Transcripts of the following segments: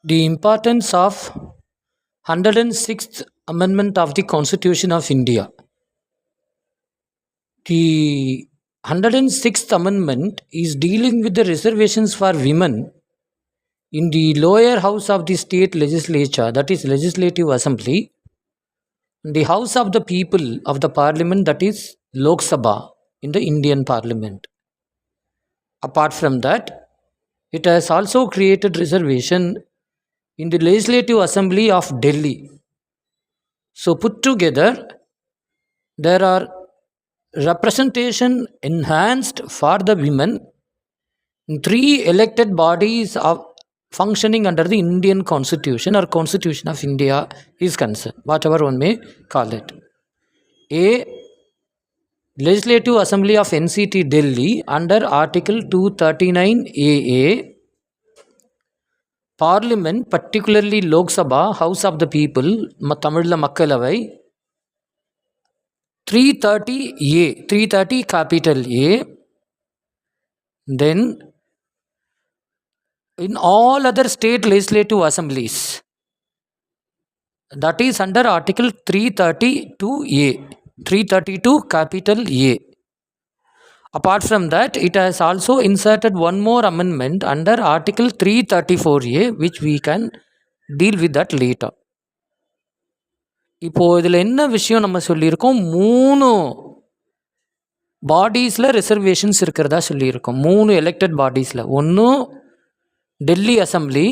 The importance of 106th Amendment of the Constitution of India. The 106th Amendment is dealing with the reservations for women in the lower house of the state legislature, that is Legislative Assembly, the house of the people of the parliament, that is Lok Sabha in the Indian parliament. Apart from that, it has also created reservation in the Legislative Assembly of Delhi. So put together, there are representation enhanced for the women in 3 elected bodies of functioning under the Indian Constitution or Constitution of India is concerned, whatever one may call it. A Legislative Assembly of NCT Delhi under Article 239 AA. Parliament, particularly Lok Sabha, House of the People, Tamilla Makkalavai, 330A, 330 capital A. Then in all other state legislative assemblies, that is under Article 332A, 332 capital A. Apart from that, it has also inserted one more amendment under Article 334A, which we can deal with that later. இப்போது இதில் என்ன விஷயம் நம்ம சொல்லியிருக்கோம், 3 பாடிஸில் reservations இருக்கிறதா சொல்லியிருக்கோம். 3 elected பாடிஸில். ஒன்று Delhi assembly,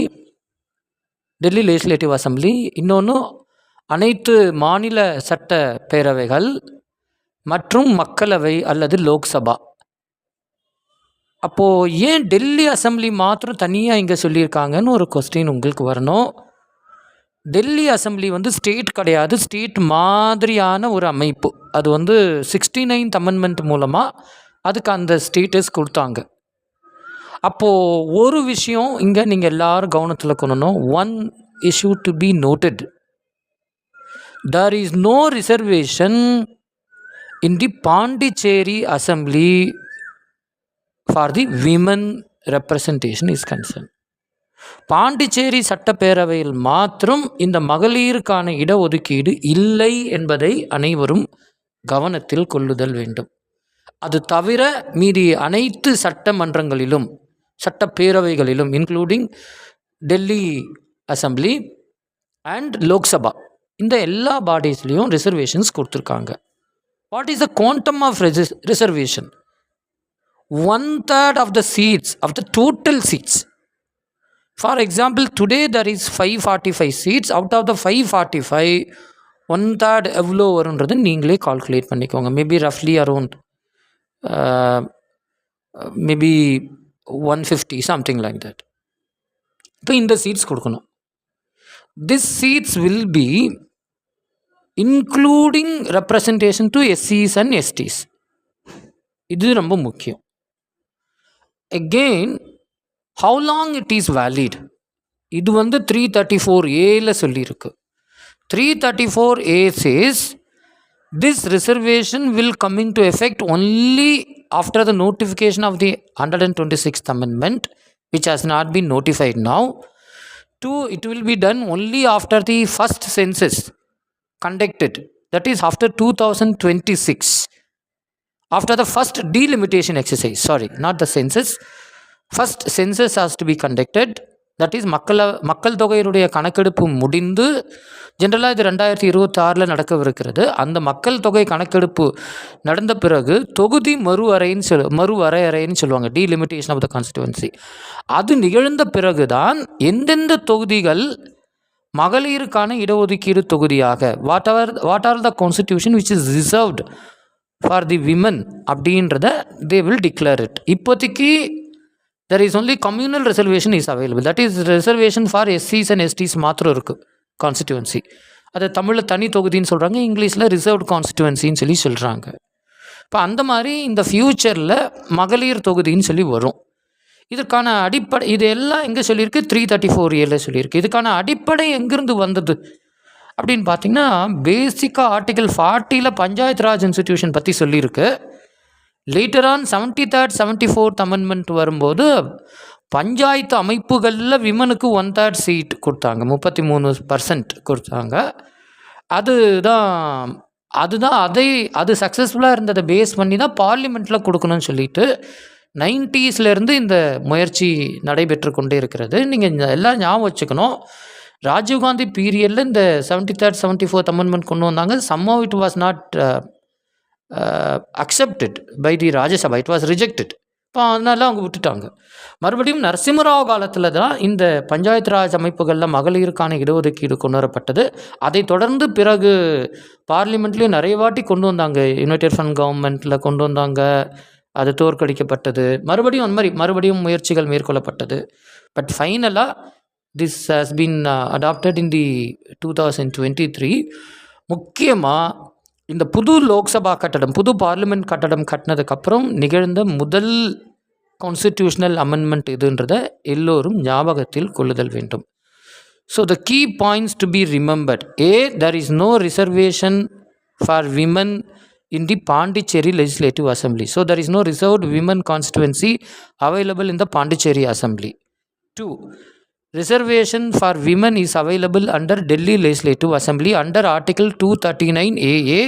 Delhi legislative assembly, இன்னொன்று அனைத்து மாநில சட்ட பேரவைகள் மற்றும் மக்களவை அல்லது லோக்சபா. அப்போது ஏன் டெல்லி அசம்பிளி மாத்திரம் தனியாக இங்கே சொல்லியிருக்காங்கன்னு ஒரு கொஸ்டின் உங்களுக்கு வரணும். டெல்லி அசம்பிளி ஸ்டேட் கிடையாது, ஸ்டேட் மாதிரியான ஒரு அமைப்பு. அது 69th அமெண்ட்மெண்ட் மூலமாக அதுக்கு அந்த ஸ்டேட்டஸ் கொடுத்தாங்க. அப்போது ஒரு விஷயம் இங்கே நீங்கள் எல்லாரும் கவனத்தில் கொள்ளணும். One issue to be noted, there is no reservation in the Pondicherry Assembly for the women representation is concerned. Pondicherry சட்டப்பேரவையில் மாத்திரம் இந்த மகளிருக்கான இடஒதுக்கீடு இல்லை என்பதை அனைவரும் கவனத்தில் கொள்ளுதல் வேண்டும். அது தவிர மீதி அனைத்து சட்டமன்றங்களிலும் சட்டப்பேரவைகளிலும் including Delhi assembly and Lok Sabha, இந்த எல்லா பாடிஸ்லேயும் ரிசர்வேஷன்ஸ் கொடுத்துருக்காங்க. What is the quantum of reservation? 1/3 of the seats, of the total seats. For example, today there is 545 seats. Out of the 545, 1/3 எவ்வளோ வரும்ன்றது நீங்களே கால்குலேட் பண்ணிக்கோங்க. மேபி ரஃப்லி around maybe 150, something like that. இப்போ இந்த சீட்ஸ் கொடுக்கணும். This seats will be including representation to SCs and STs. இது ரொம்ப முக்கியம். Again, how long it is valid? இது 334A சொல்லியிருக்கு. 334A says this reservation will come into effect only after the notification of the 126th amendment, which has not been notified now. 2, it will be done only after the first census conducted, that is after 2026. After the first delimitation exercise, sorry, not the census, first census has to be conducted, that is மக்கள் தொகையினுடைய கணக்கெடுப்பு முடிந்து, ஜென்ரலாக இது 2026 நடக்கவிருக்கிறது. அந்த மக்கள் தொகை கணக்கெடுப்பு நடந்த பிறகு தொகுதி மறுவரையறைன்னு சொல்லுவாங்க, டீலிமிட்டேஷன் ஆஃப் த கான்ஸ்டிடுவன்சி. அது நிகழ்ந்த பிறகுதான் எந்தெந்த தொகுதிகள் மகளிருக்கான இடஒதுக்கீடு தொகுதியாக what are the constitution which is reserved for the women அப்படின்றத தே வில் டிக்ளேர் இட். இப்போதைக்கு there is only communal reservation is available, that is reservation for SCs and STs மாத்திரம் இருக்குது கான்ஸ்டிடுவன்சி. அதை தமிழில் தனி தொகுதின்னு சொல்கிறாங்க, இங்கிலீஷில் ரிசர்வ்டு கான்ஸ்டிடுவன்சின்னு சொல்கிறாங்க. இப்போ அந்த மாதிரி இந்த ஃப்யூச்சரில் மகளிர் தொகுதின்னு சொல்லி வரும். இதற்கான அடிப்படை இது எல்லாம் எங்கே சொல்லியிருக்கு? 334A சொல்லியிருக்கு. இதுக்கான அடிப்படை எங்கேருந்து வந்தது அப்படின்னு பார்த்தீங்கன்னா, பேசிக்காக ஆர்டிகல் 40 பஞ்சாயத்து ராஜ் இன்ஸ்டிடியூஷன் பற்றி சொல்லியிருக்கு. Later on 73rd 74th amendment வரும்போது பஞ்சாயத்து அமைப்புகளில் விமனுக்கு 1/3 சீட் கொடுத்தாங்க, 33% கொடுத்தாங்க. அதுதான் அதுதான் அது சக்ஸஸ்ஃபுல்லாக இருந்ததை பேஸ் பண்ணி தான் பார்லிமெண்ட்டில் கொடுக்கணும்னு சொல்லிட்டு 90ஸ்லேருந்து இந்த முயற்சி நடைபெற்று கொண்டே இருக்கிறது. நீங்கள் எல்லாம் ஞாபகம் வச்சுக்கணும், ராஜீவ்காந்தி பீரியடில் இந்த 73rd 74th அமெண்ட்மெண்ட் கொண்டு வந்தாங்க. somehow it was not accepted by the Rajya Sabha, it was rejected. இப்போ அதனால அவங்க விட்டுட்டாங்க. மறுபடியும் நரசிம்மராவ் காலத்தில் தான் இந்த பஞ்சாயத்து ராஜ் அமைப்புகளில் மகளிருக்கான இடஒதுக்கீடு கொண்டு வரப்பட்டது. அதை தொடர்ந்து பிறகு பார்லிமெண்ட்லேயும் நிறைய வாட்டி கொண்டு வந்தாங்க, யுனைடெட் ஃப்ரண்ட் கவர்மெண்ட்டில் கொண்டு வந்தாங்க, அது தோற்கடிக்கப்பட்டது. மறுபடியும் அந்த மாதிரி மறுபடியும் முயற்சிகள் மேற்கொள்ளப்பட்டது. பட் ஃபைனலாக திஸ் ஹாஸ் பீன் அடாப்டட் இன் தி 2023. முக்கியமாக இந்த புது லோக்சபா கட்டடம், புது பார்லிமெண்ட் கட்டடம் கட்டினதுக்கப்புறம் நிகழ்ந்த முதல் கான்ஸ்டிடியூஷனல் அமெண்ட்மெண்ட் இதுன்றதை எல்லோரும் ஞாபகத்தில் கொள்ளுதல் வேண்டும். So the key points to be remembered: A, there is no reservation for women in the Pondicherry Legislative Assembly. So there is no reserved women constituency available in the Pondicherry Assembly. 2, reservation for women is available under Delhi Legislative Assembly under Article 239AA,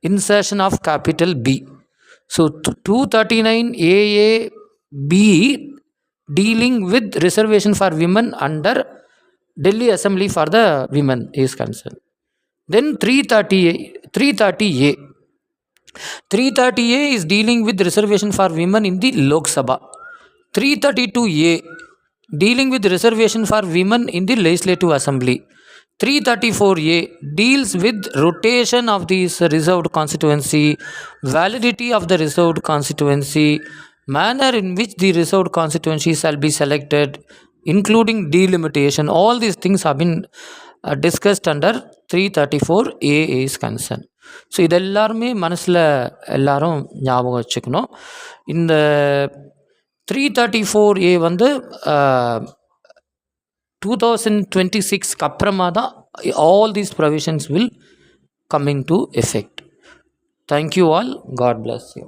insertion of capital B. So 239AA(B) dealing with reservation for women under Delhi Assembly for the women is concerned. Then 330A. 330A is dealing with reservation for women in the Lok Sabha. 332A dealing with reservation for women in the Legislative Assembly. 334A deals with rotation of this reserved constituency, validity of the reserved constituency, manner in which the reserved constituency shall be selected, including delimitation. All these things have been discussed under 334A is concerned. So இதெல்லாருமே மனசில் எல்லாரும் ஞாபகம் வச்சுக்கணும். இந்த 334A வந்து 2026க்கு அப்புறமா தான் all these provisions will come into effect. Thank you all. God bless you.